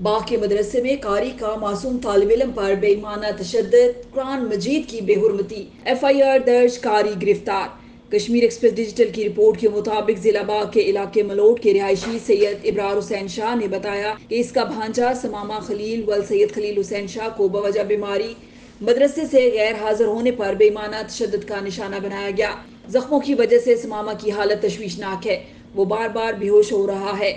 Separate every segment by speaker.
Speaker 1: बाग के मदरसे में कारी का मासूम तालिब इल्म पर बेईमाना तशद्दुद, कुरान मजीद की बेहुरमती, FIR दर्ज, कारी गिरफ्तार। कश्मीर एक्सप्रेस डिजिटल की रिपोर्ट के मुताबिक जिला बाग के इलाके मलोट के रिहायशी सैयद इब्रार हुसैन शाह ने बताया कि इसका भांजा समामा खलील वल सैयद खलील हुसैन शाह को बवजह बीमारी मदरसे से गैर हाजिर होने पर बेईमाना तशद्दुद का निशाना बनाया गया। जख्मों की वजह से समामा की हालत तशवीशनाक है, वो बार बार बेहोश हो रहा है।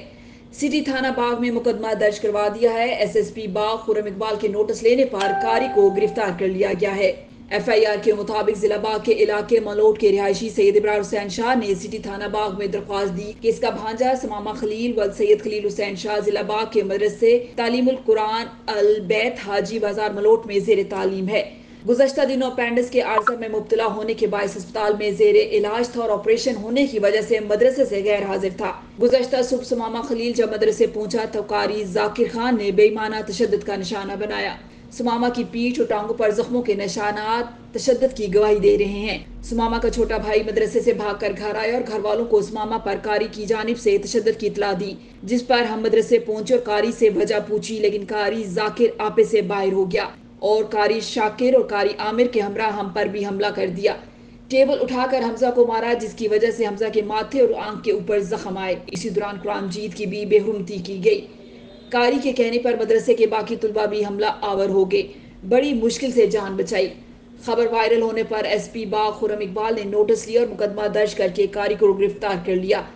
Speaker 1: सिटी थाना बाग में मुकदमा दर्ज करवा दिया है। SSP बाग खुर्रम इकबाल के नोटिस लेने पर कारी को गिरफ्तार कर लिया गया है। FIR के मुताबिक जिला बाग के इलाके मलोट के रिहायशी सैयद इब्रार हुसैन शाह ने सिटी थाना बाग में दरख्वास्त दी कि इसका भांजा समामा खलील व सैयद खलील हुसैन शाह जिला बाग के मदरसे तालीमुल कुरान अल बैत हाजी बाजार मलोट में जेर तालीम है। गुज़श्ता दिनों अपेंडिक्स के आर्जा में मुब्तला होने के बायस अस्पताल में जेर इलाज था और ऑपरेशन होने की वजह से मदरसे से गैर हाजिर था। गुज़श्ता सुबह समामा खलील जब मदरसे पहुंचा तो कारी जाकिर खान ने बेईमाना तशद्दुद का निशाना बनाया। सुमामा की पीठ और टांगों पर जख्मों के निशानात तशद्दुद की गवाही दे रहे हैं। सुमामा का छोटा भाई मदरसे से भागकर घर आया और घर वालों को सुमामा पर कारी की जानिब से तशद्दुद की इतला दी, जिस पर हम मदरसे पहुंचे और कारी से वजह पूछी, लेकिन कारी जाकिर आपे से बाहर हो गया और कारी शाकिर और कारी आमिर के हमरा हम पर भी हमला कर दिया। टेबल उठाकर हमजा को मारा, जिसकी वजह से हमजा के माथे और आंख के ऊपर जख्म आए। इसी दौरान कुरान मजीद की भी बेहुरमती की गई। कारी के कहने पर मदरसे के बाकी तुलबा भी हमला आवर हो गए, बड़ी मुश्किल से जान बचाई। खबर वायरल होने पर SP बाग खुर्रम इकबाल ने नोटिस लिया और मुकदमा दर्ज करके कारी को गिरफ्तार कर लिया।